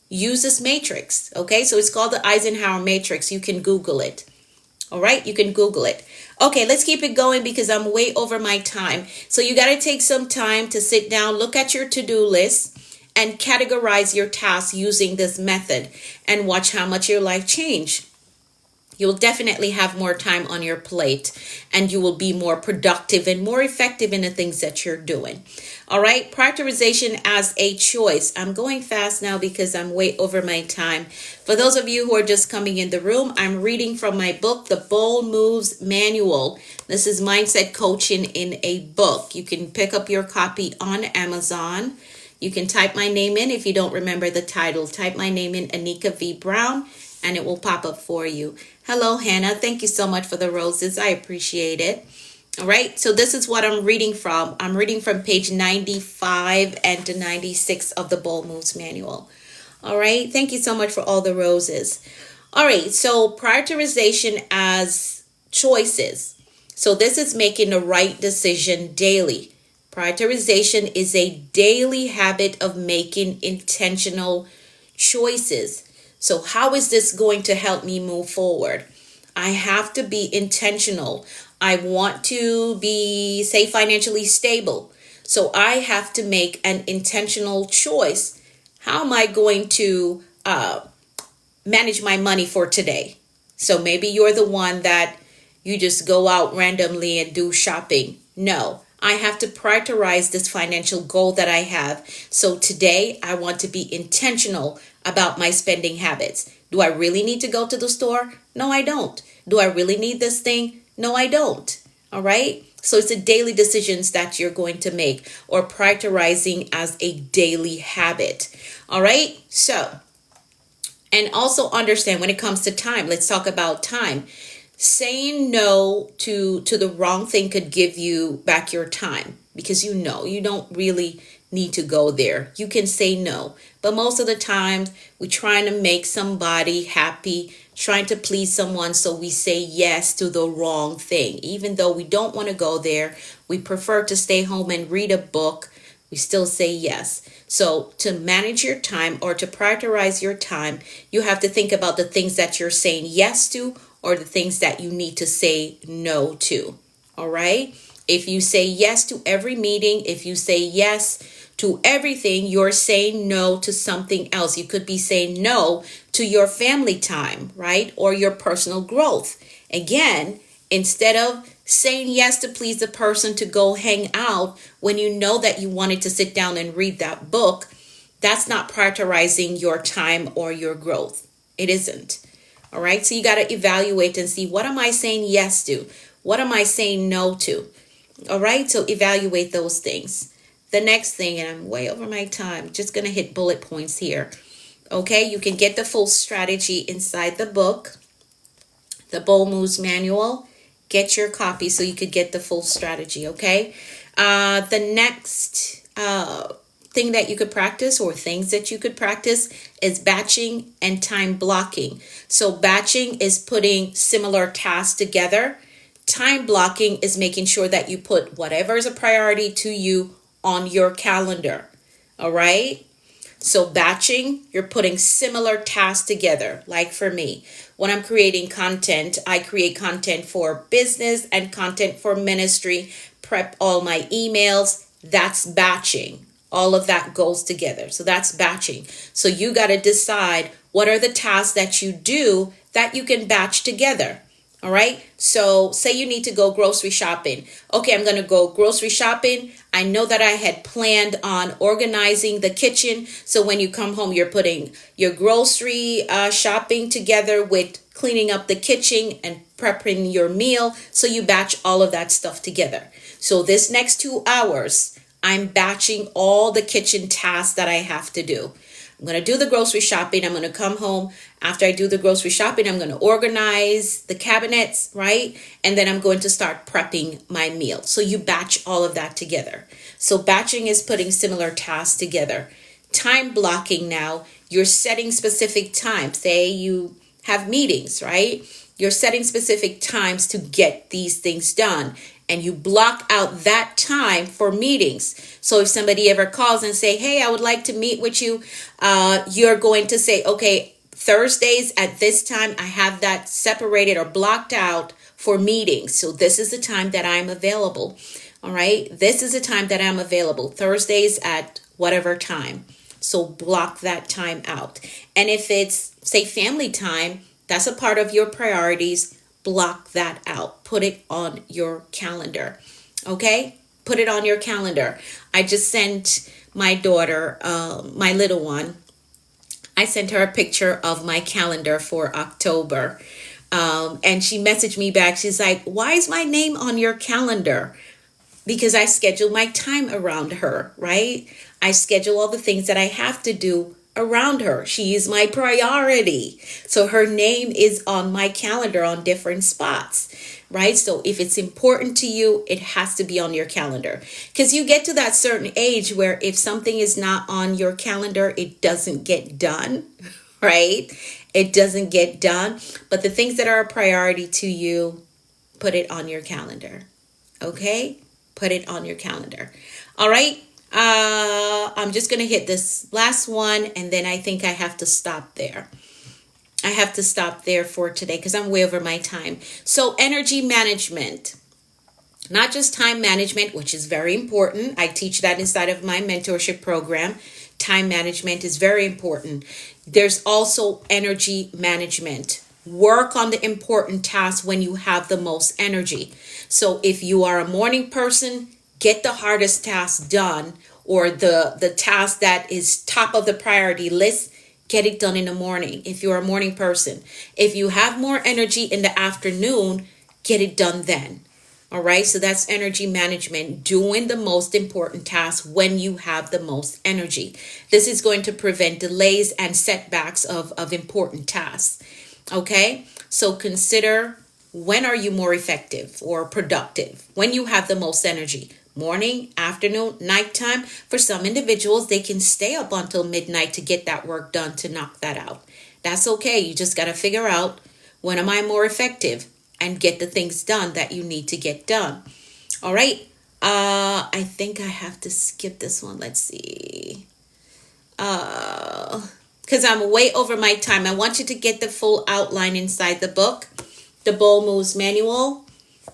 Use this matrix. Okay, so it's called the Eisenhower matrix. You can Google it. All right, you can Google it. Okay, let's keep it going because I'm way over my time. So you got to take some time to sit down, look at your to-do list, and categorize your tasks using this method and watch how much your life changed. You'll definitely have more time on your plate and you will be more productive and more effective in the things that you're doing. All right, prioritization as a choice. I'm going fast now because I'm way over my time. For those of you who are just coming in the room, I'm reading from my book, The Bold Moves Manual. This is mindset coaching in a book. You can pick up your copy on Amazon. You can type my name in if you don't remember the title. Type my name in, Anika V. Brown, and it will pop up for you. Hello, Hannah. Thank you so much for the roses. I appreciate it. All right. So this is what I'm reading from. I'm reading from page 95 and to 96 of the Bold Moves Manual. All right. Thank you so much for all the roses. All right. So prioritization as choices. So this is making the right decision daily. Prioritization is a daily habit of making intentional choices. So how is this going to help me move forward? I have to be intentional. I want to be, say, financially stable. So I have to make an intentional choice. How am I going to manage my money for today? So maybe you're the one that you just go out randomly and do shopping. No, I have to prioritize this financial goal that I have. So today I want to be intentional about my spending habits. Do I really need to go to the store? No, I don't. Do I really need this thing? No, I don't. All right. So it's the daily decisions that you're going to make, or prioritizing as a daily habit. All right. So, and also understand when it comes to time, let's talk about time. Saying no to the wrong thing could give you back your time because you don't really need to go there. You can say no. But most of the time, we're trying to make somebody happy, trying to please someone, so we say yes to the wrong thing. Even though we don't want to go there, we prefer to stay home and read a book, we still say yes. So to manage your time or to prioritize your time, you have to think about the things that you're saying yes to or the things that you need to say no to. All right? If you say yes to every meeting, if you say yes to everything, you're saying no to something else. You could be saying no to your family time, right? Or your personal growth. Again, instead of saying yes to please the person to go hang out when you know that you wanted to sit down and read that book, that's not prioritizing your time or your growth. It isn't. All right. So you got to evaluate and see, what am I saying yes to? What am I saying no to? All right. So evaluate those things. The next thing, and I'm way over my time, just going to hit bullet points here. Okay. You can get the full strategy inside the book, The Bold Moves Manual. Get your copy so you could get the full strategy, okay? The next thing that you could practice, or things that you could practice, is batching and time blocking. So batching is putting similar tasks together. Time blocking is making sure that you put whatever is a priority to you on your calendar. All right? So batching, you're putting similar tasks together. Like for me, when I'm creating content, I create content for business and content for ministry, prep all my emails. That's batching. All of that goes together. So that's batching. So you got to decide what are the tasks that you do that you can batch together. All right. So say you need to go grocery shopping. Okay, I'm going to go grocery shopping. I know that I had planned on organizing the kitchen. So when you come home, you're putting your grocery shopping together with cleaning up the kitchen and prepping your meal. So you batch all of that stuff together. So this next 2 hours, I'm batching all the kitchen tasks that I have to do. I'm going to do the grocery shopping. I'm going to come home. After I do the grocery shopping, I'm going to organize the cabinets, right? And then I'm going to start prepping my meal. So you batch all of that together. So batching is putting similar tasks together. Time blocking now, you're setting specific times. Say you have meetings, right? You're setting specific times to get these things done. And you block out that time for meetings. So if somebody ever calls and say, hey, I would like to meet with you, you're going to say, okay, Thursdays at this time, I have that separated or blocked out for meetings. So this is the time that I'm available. All right. This is the time that I'm available. Thursdays at whatever time. So block that time out. And if it's, say, family time, that's a part of your priorities. Block that out. Put it on your calendar. Okay? Put it on your calendar. I just sent my daughter, my little one, I sent her a picture of my calendar for October. And she messaged me back. She's like, why is my name on your calendar? Because I schedule my time around her, right? I schedule all the things that I have to do around her. She is my priority. So her name is on my calendar on different spots, right? So if it's important to you, it has to be on your calendar, because you get to that certain age where if something is not on your calendar, it doesn't get done, right? It doesn't get done. But the things that are a priority to you, put it on your calendar. Okay? Put it on your calendar. All right. I'm just going to hit this last one, and then I think I have to stop there. I have to stop there for today because I'm way over my time. So energy management, not just time management, which is very important. I teach that inside of my mentorship program. Time management is very important. There's also energy management. Work on the important tasks when you have the most energy. So if you are a morning person, get the hardest task done, or the task that is top of the priority list, get it done in the morning if you're a morning person. If you have more energy in the afternoon, get it done then. All right, so that's energy management, doing the most important tasks when you have the most energy. This is going to prevent delays and setbacks of important tasks. Okay, so consider, when are you more effective or productive? When you have the most energy. Morning, afternoon, nighttime. For some individuals, they can stay up until midnight to get that work done, to knock that out. That's okay. You just got to figure out, when am I more effective, and get the things done that you need to get done. All right. I think I have to skip this one. Let's see. Because I'm way over my time. I want you to get the full outline inside the book, the Bold Moves Manual.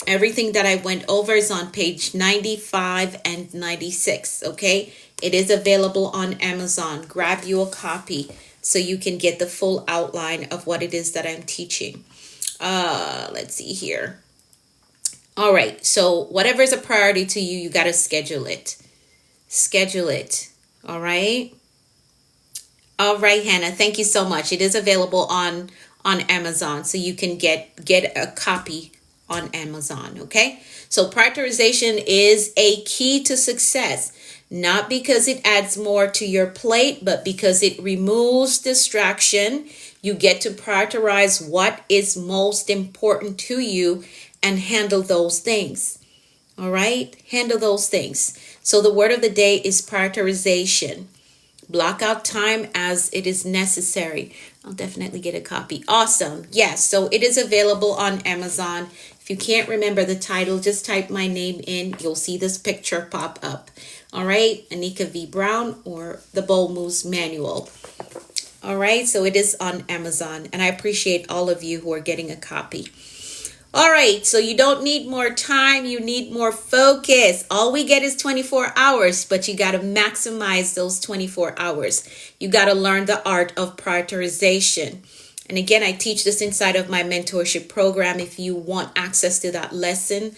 Everything that I went over is on page 95 and 96, okay? It is available on Amazon. Grab you a copy so you can get the full outline of what it is that I'm teaching. Let's see here. All right, so whatever is a priority to you, you got to schedule it. Schedule it, all right? All right, Hannah, thank you so much. It is available on Amazon, so you can get a copy on Amazon, okay? So prioritization is a key to success, not because it adds more to your plate, but because it removes distraction. You get to prioritize what is most important to you, and handle those things. All right? Handle those things. So the word of the day is prioritization. Block out time as it is necessary. I'll definitely get a copy. Awesome. Yes, so it is available on Amazon. If you can't remember the title, just type my name in. You'll see this picture pop up. All right, Anika V. Brown, or The Bold Moves Manual. All right, so it is on Amazon, and I appreciate all of you who are getting a copy. All right, so you don't need more time, you need more focus. All we get is 24 hours, but you got to maximize those 24 hours. You got to learn the art of prioritization. And again, I teach this inside of my mentorship program. If you want access to that lesson,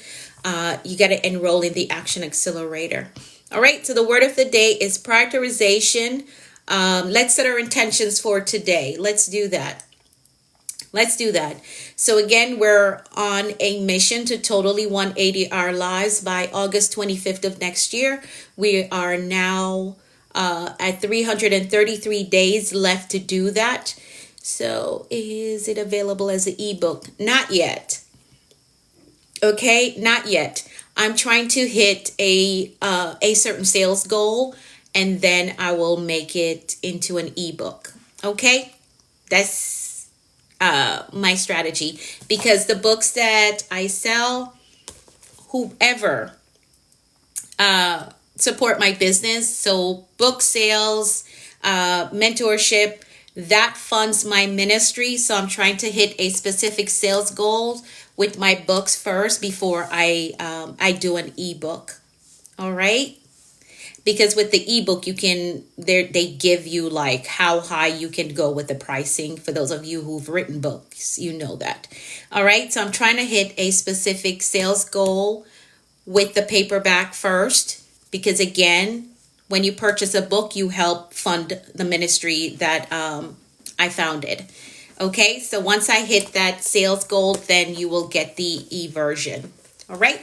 you got to enroll in the Action Accelerator. All right, so the word of the day is prioritization. Let's set our intentions for today. Let's do that. So again, we're on a mission to totally 180 our lives by August 25th of next year. We are now at 333 days left to do that. So is it available as an ebook? Not yet. Okay, not yet. I'm trying to hit a certain sales goal, and then I will make it into an ebook. Okay, that's my strategy, because the books that I sell, whoever support my business, so book sales, mentorship, that funds my ministry. So I'm trying to hit a specific sales goal with my books first before I do an ebook. All right, because with the ebook, you can they give you like how high you can go with the pricing. For those of you who've written books, you know that. All right, so I'm trying to hit a specific sales goal with the paperback first, because again, when you purchase a book, you help fund the ministry that I founded. Okay, so once I hit that sales goal, then you will get the e-version. All right.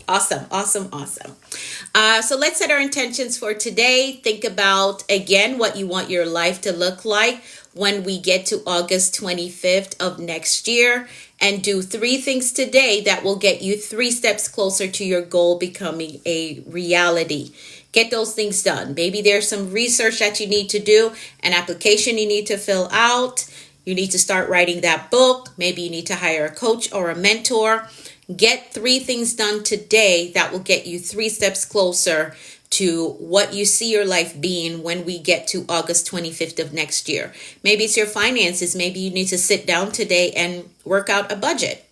Awesome. So let's set our intentions for today. Think about, again, what you want your life to look like when we get to August 25th of next year, and do 3 things today that will get you 3 steps closer to your goal becoming a reality. Get those things done. Maybe there's some research that you need to do, an application you need to fill out. You need to start writing that book. Maybe you need to hire a coach or a mentor. Get 3 things done today that will get you 3 steps closer to what you see your life being when we get to August 25th of next year. Maybe it's your finances. Maybe you need to sit down today and work out a budget,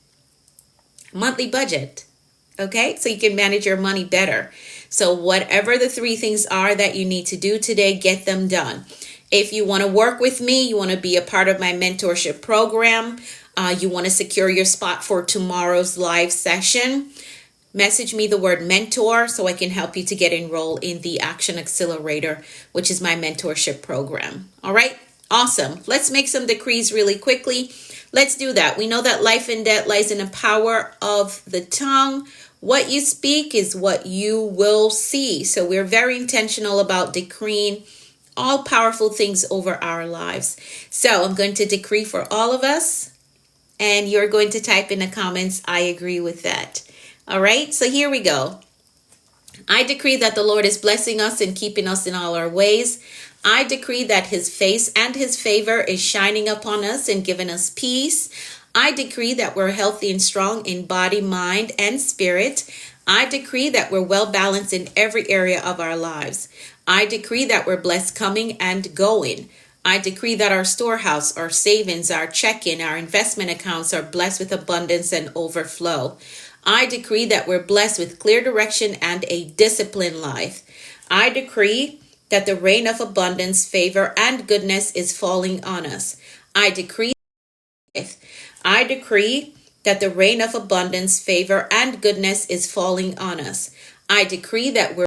monthly budget. Okay, so you can manage your money better. So whatever the 3 things are that you need to do today, get them done. If you want to work with me, you want to be a part of my mentorship program, you want to secure your spot for tomorrow's live session, message me the word mentor so I can help you to get enrolled in the Action Accelerator, which is my mentorship program. All right, awesome. Let's make some decrees really quickly. Let's do that. We know that life and death lies in the power of the tongue. What you speak is what you will see. So we're very intentional about decreeing all powerful things over our lives. So I'm going to decree for all of us, and you're going to type in the comments, I agree with that. All right, so here we go. I decree that the Lord is blessing us and keeping us in all our ways. I decree that his face and his favor is shining upon us and giving us peace. I decree that we're healthy and strong in body, mind, and spirit. I decree that we're well balanced in every area of our lives. I decree that we're blessed coming and going. I decree that our storehouse, our savings, our checking, our investment accounts are blessed with abundance and overflow. I decree that we're blessed with clear direction and a disciplined life. I decree that the rain of abundance, favor, and goodness is falling on us. I decree that the rain of abundance, favor, and goodness is falling on us. I decree that we're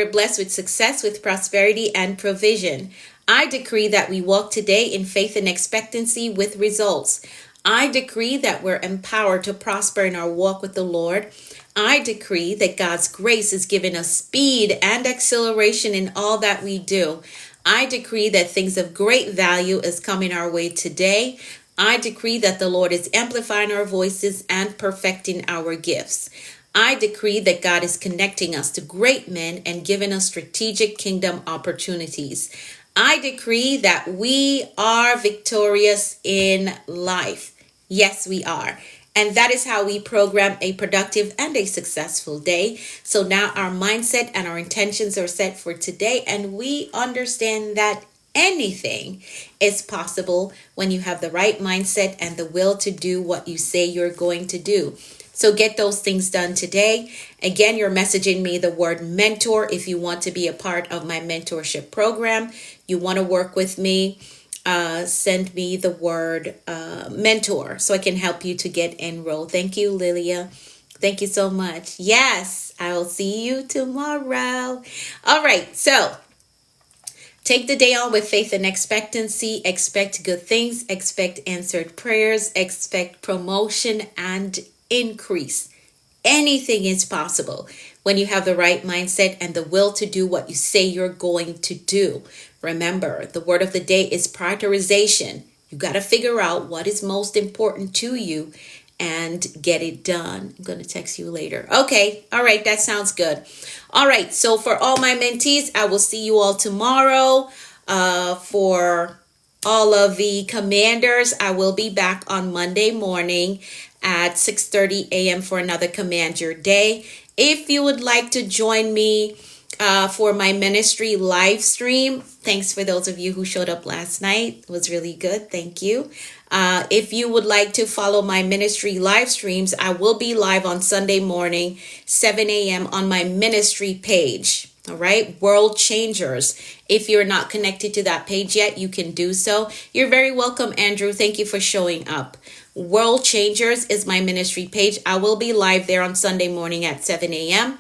blessed with success, with prosperity and provision. I decree that we walk today in faith and expectancy with results. I decree that we're empowered to prosper in our walk with the Lord. I decree that God's grace is giving us speed and acceleration in all that we do. I decree that things of great value is coming our way today. I decree that the Lord is amplifying our voices and perfecting our gifts. I decree that God is connecting us to great men and giving us strategic kingdom opportunities. I decree that we are victorious in life. Yes, we are. And that is how we program a productive and a successful day. So now our mindset and our intentions are set for today, and we understand that anything is possible when you have the right mindset and the will to do what you say you're going to do. So get those things done today. Again, you're messaging me the word mentor if you want to be a part of my mentorship program. You want to work with me, send me the word mentor so I can help you to get enrolled. Thank you, Lilia. Thank you so much. Yes, I will see you tomorrow. All right, so take the day on with faith and expectancy. Expect good things, expect answered prayers, expect promotion and increase. Anything is possible when you have the right mindset and the will to do what you say you're going to do. Remember, the word of the day is prioritization. You got to figure out what is most important to you and get it done. I'm going to text you later. Okay. All right. That sounds good. All right. So for all my mentees, I will see you all tomorrow. For all of the commanders, I will be back on Monday morning at 6:30 a.m. for another Command Your Day. If you would like to join me for my ministry live stream, thanks for those of you who showed up last night. It was really good. Thank you. If you would like to follow my ministry live streams, I will be live on Sunday morning, 7 a.m. on my ministry page. All right, World Changers. If you're not connected to that page yet, you can do so. You're very welcome, Andrew. Thank you for showing up. World Changers is my ministry page. I will be live there on Sunday morning at 7 a.m.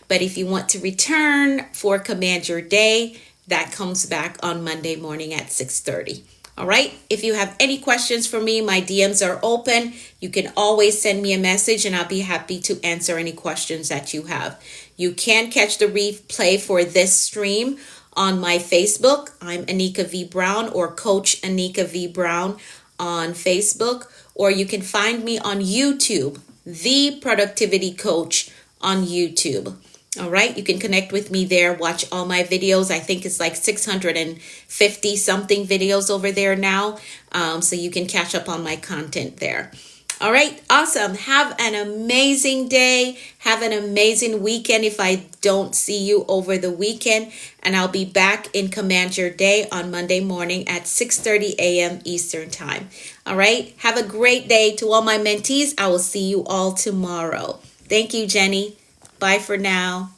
But if you want to return for Command Your Day, that comes back on Monday morning at 6:30. All right. If you have any questions for me, my DMs are open. You can always send me a message and I'll be happy to answer any questions that you have. You can catch the replay for this stream on my Facebook. I'm Anika V. Brown, or Coach Anika V. Brown on Facebook. Or you can find me on YouTube, The Productivity Coach on YouTube. All right, you can connect with me there, watch all my videos. I think it's like 650 something videos over there now. So you can catch up on my content there. All right, awesome. Have an amazing day. Have an amazing weekend if I don't see you over the weekend. And I'll be back in Command Your Day on Monday morning at 6:30 a.m. Eastern Time. All right, have a great day. To all my mentees, I will see you all tomorrow. Thank you, Jenny. Bye for now.